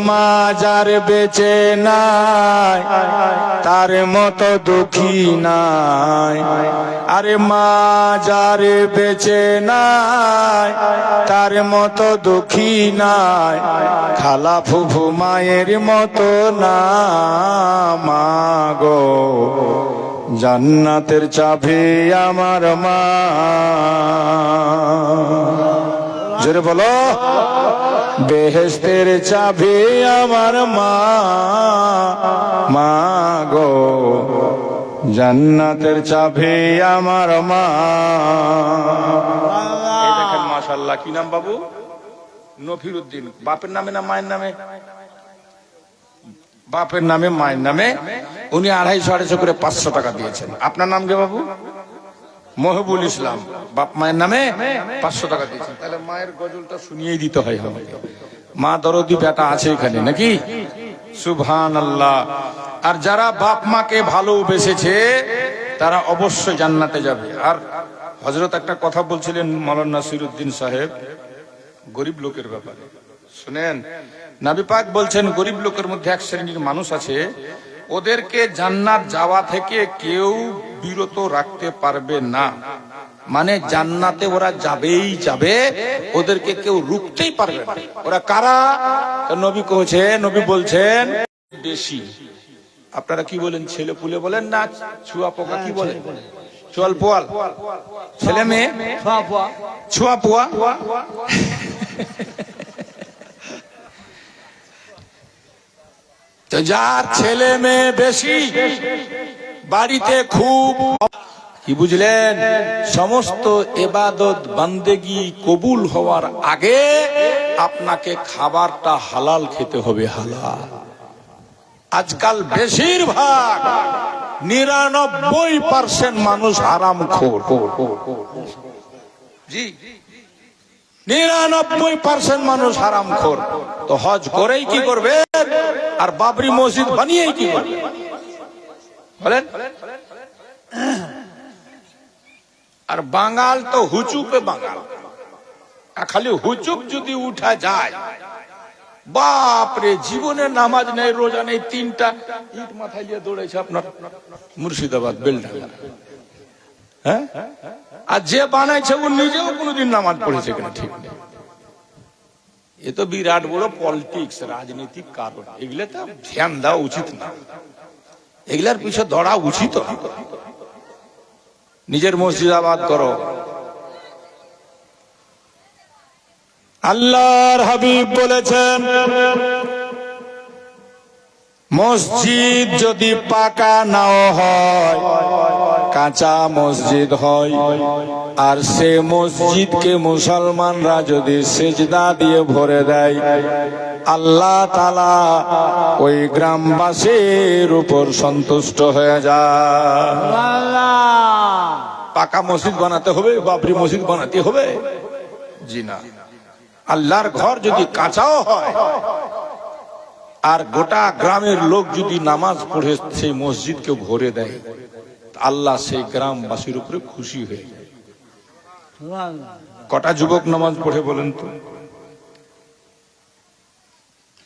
মা যার বেঁচে নাই তার মতো দুঃখী নাই। আরে মা যার বেঁচে নাই তার মতো দুঃখী নাই। খালা ফুফু মায়ের মতো না মা গো, জান্নাতের চাবি আমার মা। জোরে বলো, বেহেশতের চাবি আমার মা, মা গো জান্নাতের চাবি আমার মা। এই দেখেন মাশাআল্লাহ, কি নাম বাবু? নফিরউদ্দিন। বাপের নামে না মায়ের নামে? বাপের নামে মায়ের নামে। উনি 250-250 করে 500 টাকা দিয়েছেন। আপনার নাম কে বাবু? মহবুল ইসলাম। বাপ মায়ের নামে 500 টাকা দিয়েছেন। তাহলে মায়ের গজলটা শুনিয়েই দিতে হয় আমাকে। মা দরদি বেটা আছে এখানে নাকি? সুবহানাল্লাহ। আর যারা বাপ মাকে ভালোবেসেছে তারা অবশ্যই জান্নাতে যাবে। আর হযরত একটা কথা বলছিলেন মাওলানা নাসিরউদ্দিন সাহেব গরিব লোকের ব্যাপারে, শুনেন। নবী পাক বলছেন গরিব লোকের মধ্যে এক শ্রেণীর মানুষ আছে, ওদেরকে জান্নাত যাওয়া থেকে কেউ বিরত রাখতে পারবে না। মানে জান্নাতে ওরা যাবেই যাবে, ওদেরকে কেউ রুখতেই পারবে না। ওরা কারা? নবী কইছে, নবী বলছেন বেশি। আপনারা কি বলেন? ছেলে পুলে বলেন না ছুয়া পোকা? কি বলেন? চোয়াল পোয়াল, ছেলে মেয়ে ছুয়া পোয়া। তো যার ছেলে মেয়ে বেশি, বাড়িতে খুব, কি বুঝলেন, সমস্ত ইবাদত বান্দেগি কবুল হওয়ার আগে আপনাকে খাবারটা হালাল খেতে হবে, হালাল। আজকাল বেশিরভাগ 99% মানুষ হারামখোর। জি, 99% মানুষ হারামখোর। তো হজ করেই কি করবে, আর বাবরি মসজিদ বানিয়েই কি করবে বলেন? আর বাঙাল তো হুচুপে বাঙাল। খালি হুচুপ যদি উঠা যায়, বাপরে, জীবনে নামাজ নেই, রোজা নেই, 3টা ইট মাথায় নিয়ে দৌড়েছে আপনার মুর্শিদাবাদ বেলডাঙ্গা। হ্যাঁ, আর যে বানাইছে ও নিজেও কোনোদিন নামাজ পড়েছে কিনা ঠিক নেই। এ তো বিরাট বড় পলিটিক্স, রাজনৈতিক কারণ। এগুলো তো ধ্যান দেওয়া উচিত না, এগুলার পিছনে দৌড়া উচিত। নিজের মসজিদ আবাদ করো। আল্লাহর হাবিব বলেছেন, মসজিদ যদি পাকা নাও হয়, কাঁচা মসজিদ হয়, আর সে মসজিদকে মুসলমানরা যদি সিজদা দিয়ে ভরে দেয়, আল্লাহ তাআলা ওই গ্রামবাসীর উপর সন্তুষ্ট হয়ে যায়। পাকা মসজিদ বানাতে হবে, বাবরি মসজিদ বানাতে হবে? জি না। আল্লাহর ঘর যদি কাঁচাও হয়, আর গোটা গ্রামের লোক যদি নামাজ পড়ে সেই মসজিদকে ভরে দেয়, আল্লাহ সেই গ্রামবাসীর উপরে খুশি হয়ে যায়। কটা যুবক নামাজ পড়ে বলেন তো?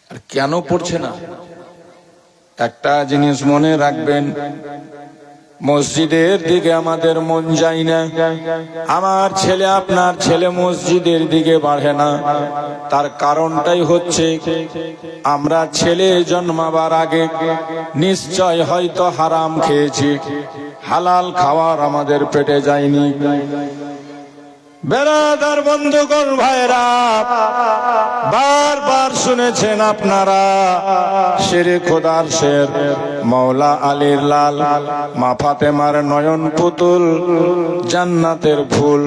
আর কেন পড়ছে না? একটা জিনিস মনে রাখবেন, মসজিদের দিকে আমাদের মন যায় না। আমার ছেলে, আপনার ছেলে মসজিদের দিকে বাড়ে না। তার কারণটাই হচ্ছে, আমরা ছেলে জন্মাবার আগে নিশ্চয় হয়তো হারাম খেয়েছি, হালাল খাবার আমাদের পেটে যায়নি। বেরাদার বন্ধুগণ ভাইরা, বারবার শুনেছেন আপনারা শেরে খোদার শের, মৌলা আলীর লাল, মা ফাতেমার নয়ন পুতুল, জান্নাতের ফুল,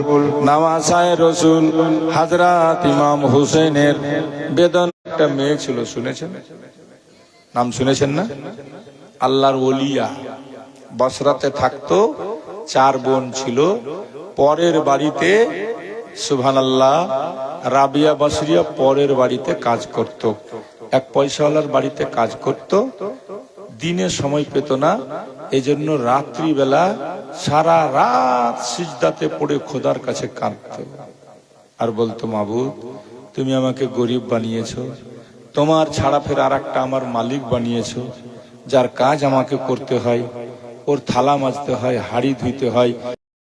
নওয়াসায় রসুল, হযরত ইমাম হুসেনের বেদন। একটা মেয়ে ছিল, শুনেছেন? নাম শুনেছেন না? আল্লাহর ওলিয়া, বসরাতে থাকতো, 4 বোন ছিল। পরের বাড়িতে, সুবহানাল্লাহ, রাবিয়া বসরিয়া পরের বাড়িতে কাজ করত। এক পয়সাওয়ালার বাড়িতে কাজ করত, দিনে সময় পেত না, এজন্য রাত্রিবেলা সারা রাত সিজদাতে পড়ে খোদার কাছে কাঁদত আর বলতো, মাবুদ তুমি আমাকে গরিব বানিয়েছো, তোমার ছাড়া ফের আর একটা আমার মালিক বানিয়েছো, যার কাজ আমাকে করতে হয়, ওর থালা মাজতে হয়, হাড়ি ধুইতে হয়।